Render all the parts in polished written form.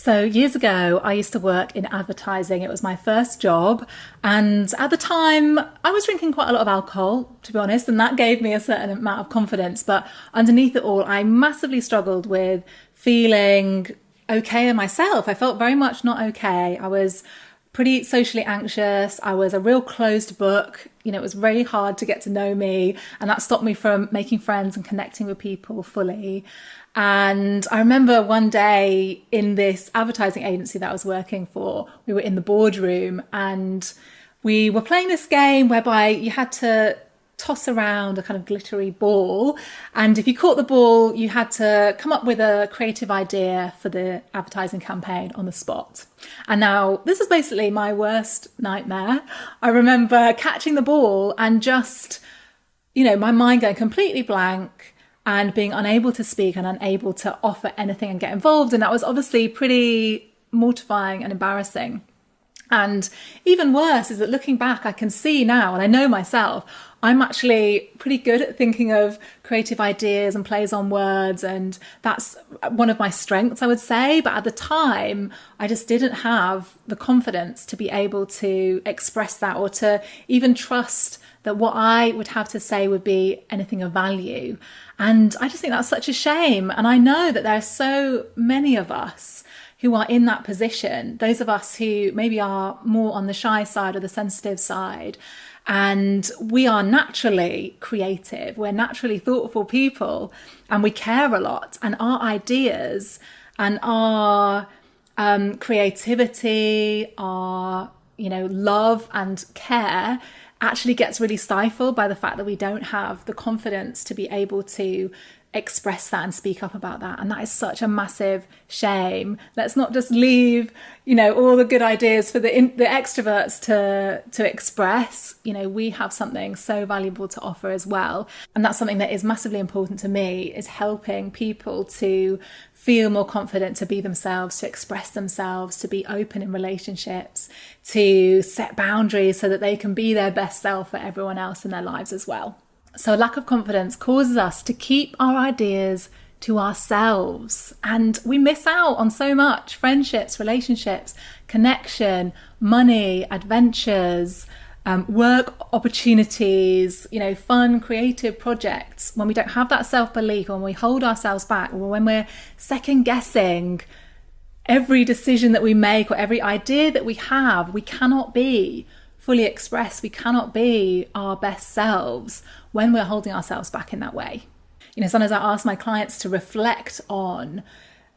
So years ago, I used to work in advertising. It was my first job. And at the time, I was drinking quite a lot of alcohol, to be honest, and that gave me a certain amount of confidence. But underneath it all, I massively struggled with feeling okay in myself. I felt very much not okay. I was pretty socially anxious. I was a real closed book. It was really hard to get to know me, and that stopped me from making friends and connecting with people fully. And I remember one day in this advertising agency that I was working for, we were in the boardroom and we were playing this game whereby you had to toss around a kind of glittery ball. And if you caught the ball, you had to come up with a creative idea for the advertising campaign on the spot. And now this is basically my worst nightmare. I remember catching the ball and just, my mind going completely blank and being unable to speak and unable to offer anything and get involved. And that was obviously pretty mortifying and embarrassing. And even worse is that looking back, I can see now, and I know myself, I'm actually pretty good at thinking of creative ideas and plays on words. And that's one of my strengths, I would say. But at the time, I just didn't have the confidence to be able to express that or to even trust that what I would have to say would be anything of value. And I just think that's such a shame. And I know that there are so many of us who are in that position, those of us who maybe are more on the shy side or the sensitive side. And we are naturally creative. We're naturally thoughtful people and we care a lot. And our ideas and our creativity, our, love and care actually gets really stifled by the fact that we don't have the confidence to be able to express that and speak up about that. And that is such a massive shame. Let's not just leave, all the good ideas for the extroverts to express. We have something so valuable to offer as well. And that's something that is massively important to me, is helping people to feel more confident to be themselves, to express themselves, to be open in relationships, to set boundaries so that they can be their best self for everyone else in their lives as well. So a lack of confidence causes us to keep our ideas to ourselves, and we miss out on so much: friendships, relationships, connection, money, adventures, work opportunities, fun, creative projects, when we don't have that self-belief, when we hold ourselves back, or when we're second guessing every decision that we make or every idea that we have. We cannot be fully expressed. We cannot be our best selves when we're holding ourselves back in that way. Sometimes I ask my clients to reflect on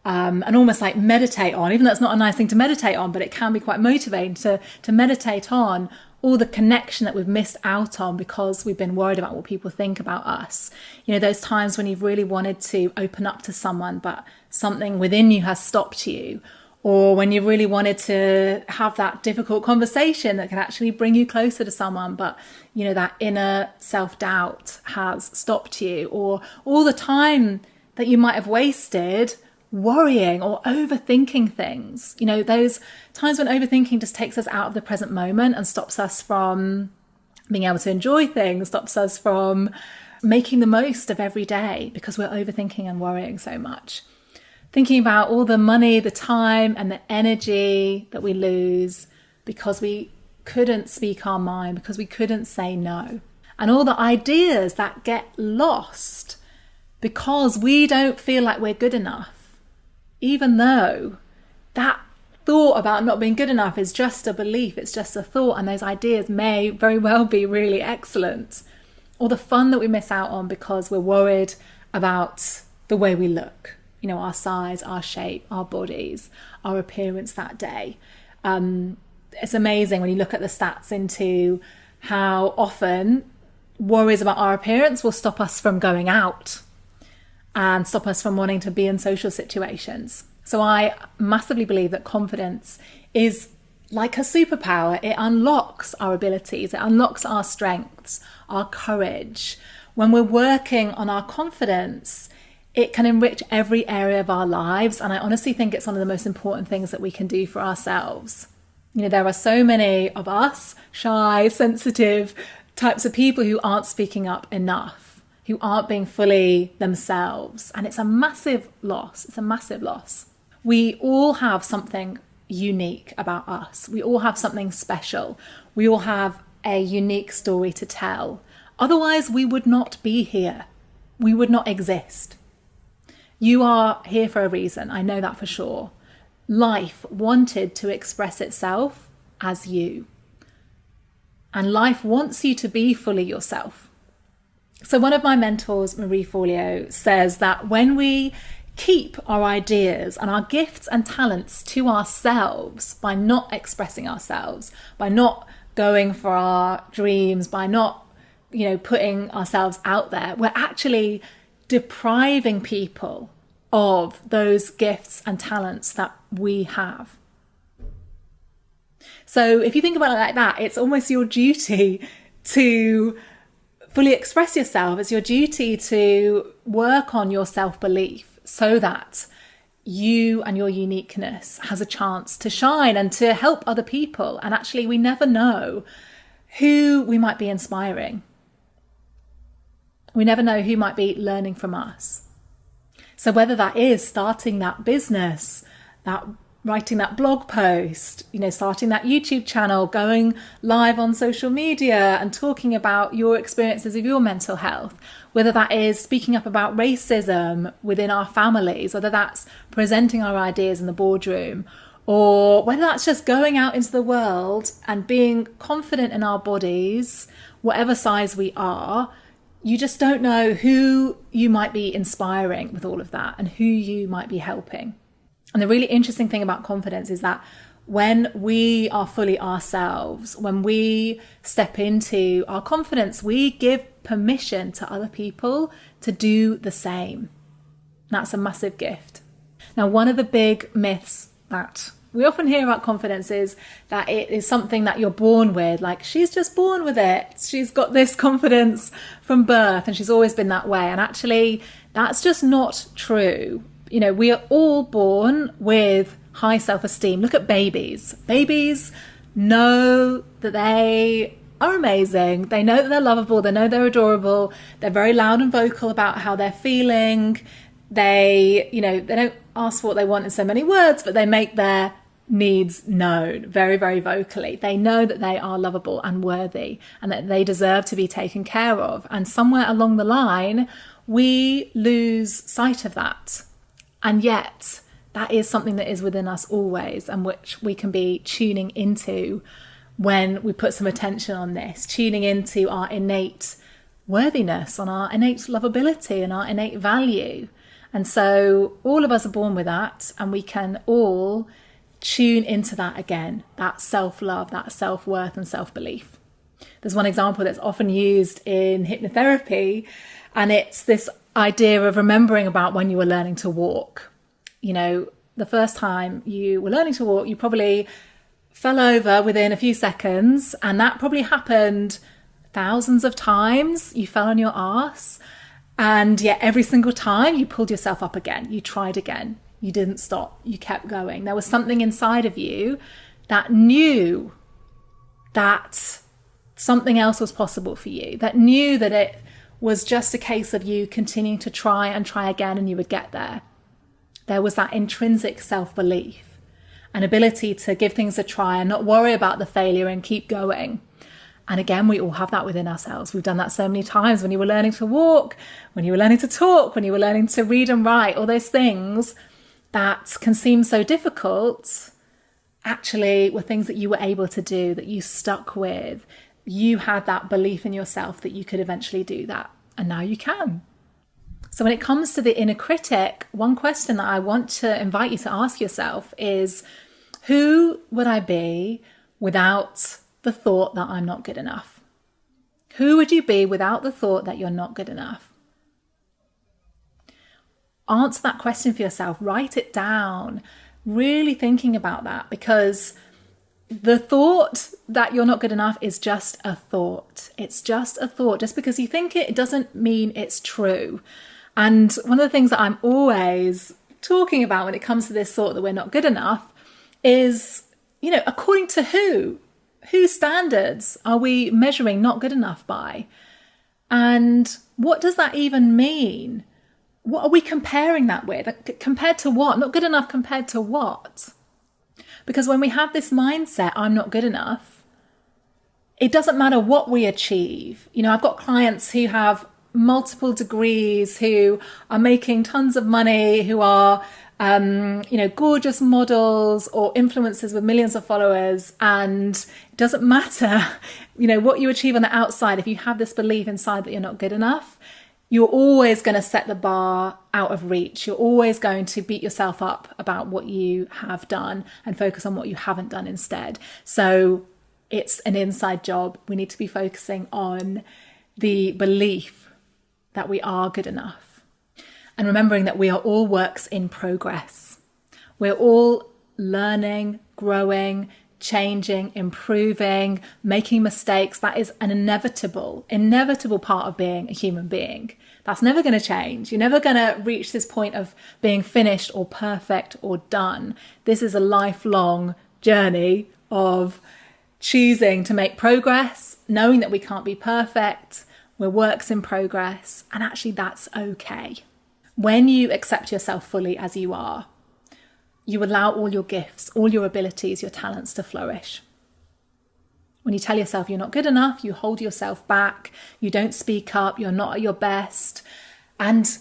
and almost like meditate on, even though it's not a nice thing to meditate on, but it can be quite motivating to meditate on all the connection that we've missed out on because we've been worried about what people think about us. Those times when you've really wanted to open up to someone, but something within you has stopped you. Or when you really wanted to have that difficult conversation that can actually bring you closer to someone, but, that inner self-doubt has stopped you. Or all the time that you might have wasted worrying or overthinking things. Those times when overthinking just takes us out of the present moment and stops us from being able to enjoy things, stops us from making the most of every day because we're overthinking and worrying so much. Thinking about all the money, the time and the energy that we lose because we couldn't speak our mind, because we couldn't say no. And all the ideas that get lost because we don't feel like we're good enough, even though that thought about not being good enough is just a belief, it's just a thought, and those ideas may very well be really excellent. Or the fun that we miss out on because we're worried about the way we look. Our size, our shape, our bodies, our appearance that day. It's amazing when you look at the stats into how often worries about our appearance will stop us from going out and stop us from wanting to be in social situations. So I massively believe that confidence is like a superpower. It unlocks our abilities, it unlocks our strengths, our courage. When we're working on our confidence, it can enrich every area of our lives. And I honestly think it's one of the most important things that we can do for ourselves. There are so many of us shy, sensitive types of people who aren't speaking up enough, who aren't being fully themselves. And it's a massive loss. It's a massive loss. We all have something unique about us. We all have something special. We all have a unique story to tell. Otherwise, we would not be here. We would not exist. You are here for a reason. I know that for sure. Life wanted to express itself as you. And life wants you to be fully yourself. So one of my mentors, Marie Forleo, says that when we keep our ideas and our gifts and talents to ourselves by not expressing ourselves, by not going for our dreams, by not, putting ourselves out there, we're actually depriving people of those gifts and talents that we have. So if you think about it like that, it's almost your duty to fully express yourself. It's your duty to work on your self-belief so that you and your uniqueness has a chance to shine and to help other people. And actually, we never know who we might be inspiring. We never know who might be learning from us. So whether that is starting that business, that writing that blog post, starting that YouTube channel, going live on social media and talking about your experiences of your mental health, whether that is speaking up about racism within our families, whether that's presenting our ideas in the boardroom, or whether that's just going out into the world and being confident in our bodies, whatever size we are. You just don't know who you might be inspiring with all of that and who you might be helping. And the really interesting thing about confidence is that when we are fully ourselves, when we step into our confidence, we give permission to other people to do the same. That's a massive gift. Now, one of the big myths that we often hear about confidence is that it is something that you're born with, like she's just born with it. She's got this confidence from birth and she's always been that way. And actually, that's just not true. We are all born with high self-esteem. Look at babies. Babies know that they are amazing. They know that they're lovable. They know they're adorable. They're very loud and vocal about how they're feeling. They don't ask for what they want in so many words, but they make their needs known very, very vocally. They know that they are lovable and worthy and that they deserve to be taken care of. And somewhere along the line, we lose sight of that. And yet that is something that is within us always and which we can be tuning into when we put some attention on this, tuning into our innate worthiness, on our innate lovability and our innate value. And so all of us are born with that, and we can all tune into that again, that self-love, that self-worth and self-belief. There's one example that's often used in hypnotherapy, and it's this idea of remembering about when you were learning to walk. The first time you were learning to walk, you probably fell over within a few seconds, and that probably happened thousands of times. You fell on your arse. And yet every single time you pulled yourself up again, you tried again, you didn't stop, you kept going. There was something inside of you that knew that something else was possible for you, that knew that it was just a case of you continuing to try and try again and you would get there. There was that intrinsic self-belief, an ability to give things a try and not worry about the failure and keep going. And again, we all have that within ourselves. We've done that so many times when you were learning to walk, when you were learning to talk, when you were learning to read and write, all those things that can seem so difficult actually were things that you were able to do, that you stuck with. You had that belief in yourself that you could eventually do that. And now you can. So when it comes to the inner critic, one question that I want to invite you to ask yourself is, who would I be without the thought that I'm not good enough? Who would you be without the thought that you're not good enough? Answer that question for yourself. Write it down. Really thinking about that, because the thought that you're not good enough is just a thought. It's just a thought. Just because you think it, it doesn't mean it's true. And one of the things that I'm always talking about when it comes to this thought that we're not good enough is, according to who? Whose standards are we measuring not good enough by? And what does that even mean? what are we comparing that with? Compared to what? Not good enough compared to what? Because when we have this mindset, I'm not good enough, it doesn't matter what we achieve. You know, I've got clients who have multiple degrees, who are making tons of money, who are, gorgeous models or influencers with millions of followers. And it doesn't matter, what you achieve on the outside. If you have this belief inside that you're not good enough, you're always going to set the bar out of reach. You're always going to beat yourself up about what you have done and focus on what you haven't done instead. So it's an inside job. We need to be focusing on the belief that we are good enough, and remembering that we are all works in progress. We're all learning, growing, changing, improving, making mistakes. That is an inevitable part of being a human being. That's never going to change. You're never going to reach this point of being finished or perfect or done. This is a lifelong journey of choosing to make progress, knowing that we can't be perfect. We're works in progress, and actually that's okay. When you accept yourself fully as you are, you allow all your gifts, all your abilities, your talents to flourish. When you tell yourself you're not good enough, you hold yourself back, you don't speak up, you're not at your best. And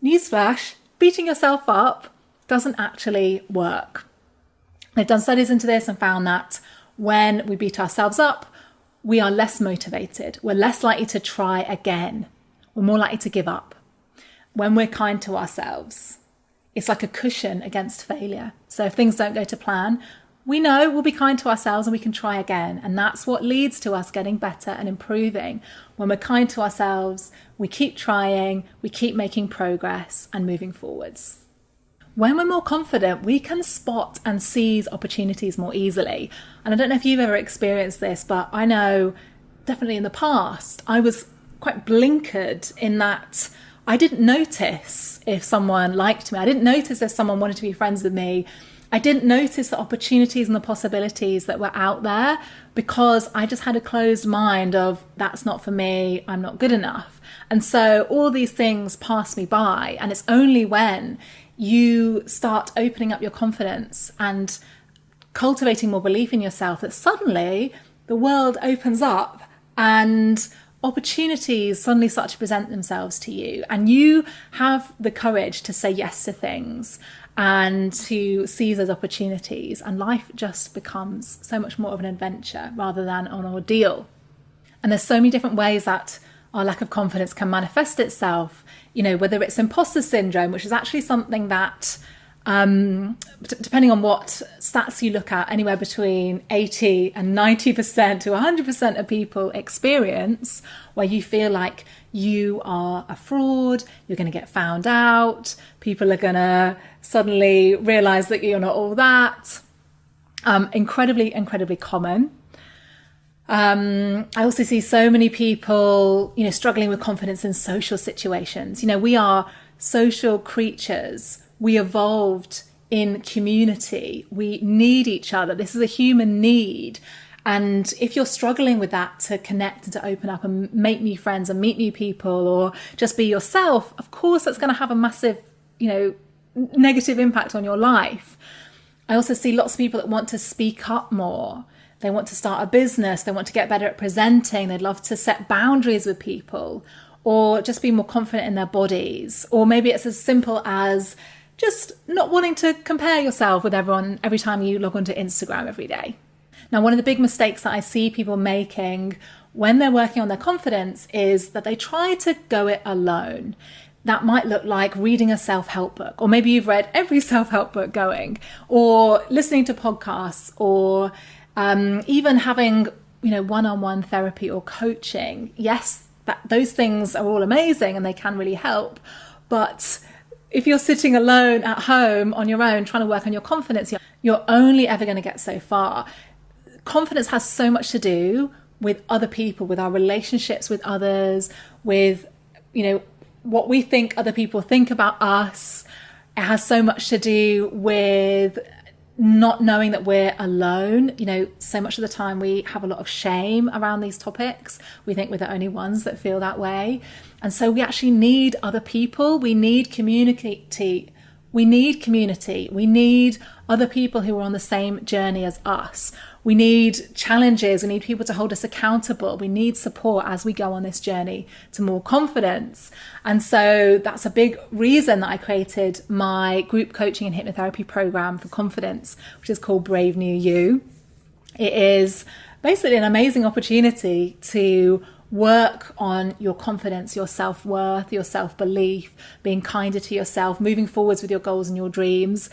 newsflash, beating yourself up doesn't actually work. They've done studies into this and found that when we beat ourselves up, we are less motivated. We're less likely to try again. We're more likely to give up. When we're kind to ourselves, it's like a cushion against failure. So if things don't go to plan, we know we'll be kind to ourselves and we can try again. And that's what leads to us getting better and improving. When we're kind to ourselves, we keep trying, we keep making progress and moving forwards. When we're more confident, we can spot and seize opportunities more easily. And I don't know if you've ever experienced this, but I know definitely in the past, I was quite blinkered in that I didn't notice if someone liked me. I didn't notice if someone wanted to be friends with me. I didn't notice the opportunities and the possibilities that were out there because I just had a closed mind of that's not for me, I'm not good enough. And so all these things pass me by, and it's only when you start opening up your confidence and cultivating more belief in yourself that suddenly the world opens up and opportunities suddenly start to present themselves to you, and you have the courage to say yes to things and to seize those opportunities, and life just becomes so much more of an adventure rather than an ordeal. And there's so many different ways that our lack of confidence can manifest itself, whether it's imposter syndrome, which is actually something that depending on what stats you look at, anywhere between 80 and 90% to 100% of people experience, where you feel like you are a fraud, you're going to get found out, people are going to suddenly realize that you're not all that. Incredibly, incredibly common. I also see so many people, struggling with confidence in social situations. We are social creatures. We evolved in community. We need each other. This is a human need. And if you're struggling with that, to connect and to open up and make new friends and meet new people, or just be yourself, of course, that's going to have a massive, negative impact on your life. I also see lots of people that want to speak up more. They want to start a business. They want to get better at presenting. They'd love to set boundaries with people, or just be more confident in their bodies. Or maybe it's as simple as just not wanting to compare yourself with everyone every time you log onto Instagram every day. Now, one of the big mistakes that I see people making when they're working on their confidence is that they try to go it alone. That might look like reading a self-help book, or maybe you've read every self-help book going, or listening to podcasts, or even having, one-on-one therapy or coaching. Yes, those things are all amazing and they can really help. But if you're sitting alone at home on your own, trying to work on your confidence, you're only ever going to get so far. Confidence has so much to do with other people, with our relationships with others, with, what we think other people think about us. It has so much to do with not knowing that we're alone. You know, so much of the time we have a lot of shame around these topics. We think we're the only ones that feel that way. And so we actually need other people. We need community. We need community. We need other people who are on the same journey as us. We need challenges. We need people to hold us accountable. We need support as we go on this journey to more confidence. And so that's a big reason that I created my group coaching and hypnotherapy program for confidence, which is called Brave New You. It is basically an amazing opportunity to work on your confidence, your self-worth, your self-belief, being kinder to yourself, moving forwards with your goals and your dreams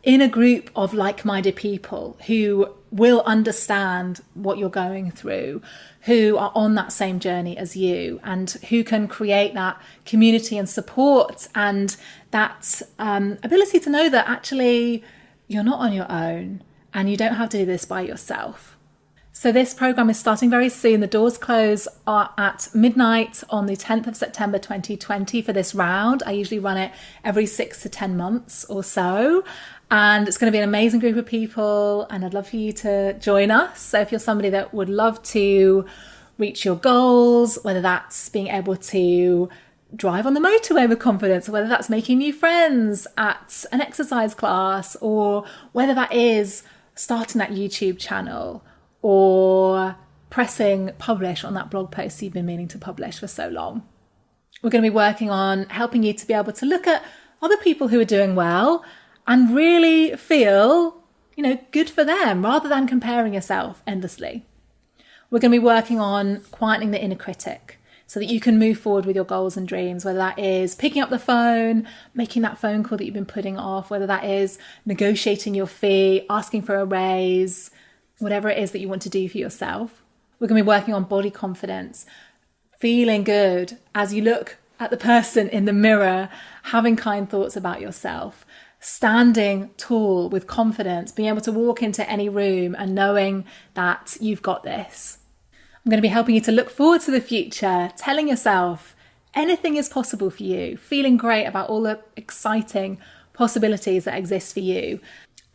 in a group of like-minded people who will understand what you're going through, who are on that same journey as you, and who can create that community and support and that ability to know that actually you're not on your own and you don't have to do this by yourself. So this program is starting very soon. The doors close at midnight on the 10th of September 2020 for this round. I usually run it every 6 to 10 months or so. And it's going to be an amazing group of people, and I'd love for you to join us. So if you're somebody that would love to reach your goals, whether that's being able to drive on the motorway with confidence, or whether that's making new friends at an exercise class, or whether that is starting that YouTube channel, or pressing publish on that blog post you've been meaning to publish for so long. We're going to be working on helping you to be able to look at other people who are doing well and really feel, good for them rather than comparing yourself endlessly. We're going to be working on quietening the inner critic so that you can move forward with your goals and dreams, whether that is picking up the phone, making that phone call that you've been putting off, whether that is negotiating your fee, asking for a raise, whatever it is that you want to do for yourself. We're going to be working on body confidence, feeling good as you look at the person in the mirror, having kind thoughts about yourself, standing tall with confidence, being able to walk into any room and knowing that you've got this. I'm going to be helping you to look forward to the future, telling yourself anything is possible for you, feeling great about all the exciting possibilities that exist for you,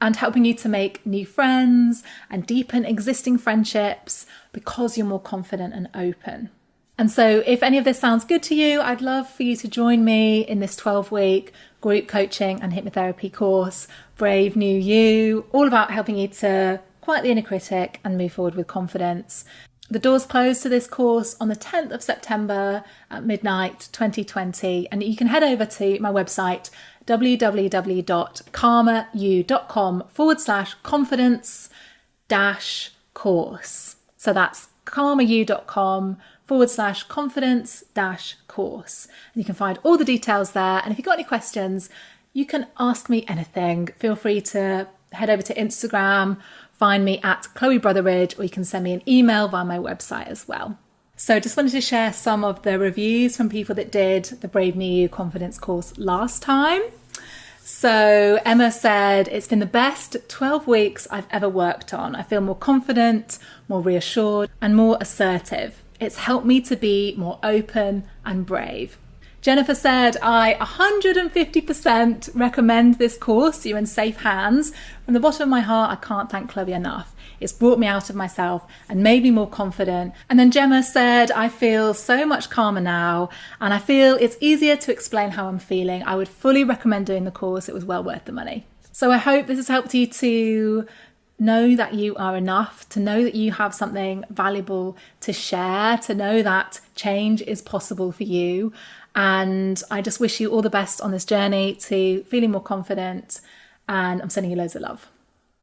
and helping you to make new friends and deepen existing friendships because you're more confident and open. And so if any of this sounds good to you, I'd love for you to join me in this 12-week group coaching and hypnotherapy course, Brave New You, all about helping you to quiet the inner critic and move forward with confidence. The doors close to this course on the 10th of September at midnight 2020, and you can head over to my website www.karmau.com/confidence-course. So that's karmau.com/confidence-course. And you can find all the details there. And if you've got any questions, you can ask me anything. Feel free to head over to Instagram, find me at Chloe Brotheridge, or you can send me an email via my website as well. So just wanted to share some of the reviews from people that did the Brave New You confidence course last time. So Emma said, it's been the best 12 weeks I've ever worked on. I feel more confident, more reassured, and more assertive. It's helped me to be more open and brave. Jennifer said, I 150% recommend this course. You're in safe hands. From the bottom of my heart, I can't thank Chloe enough. It's brought me out of myself and made me more confident. And then Gemma said, I feel so much calmer now, and I feel it's easier to explain how I'm feeling. I would fully recommend doing the course. It was well worth the money. So I hope this has helped you to know that you are enough, to know that you have something valuable to share, to know that change is possible for you. And I just wish you all the best on this journey to feeling more confident, and I'm sending you loads of love.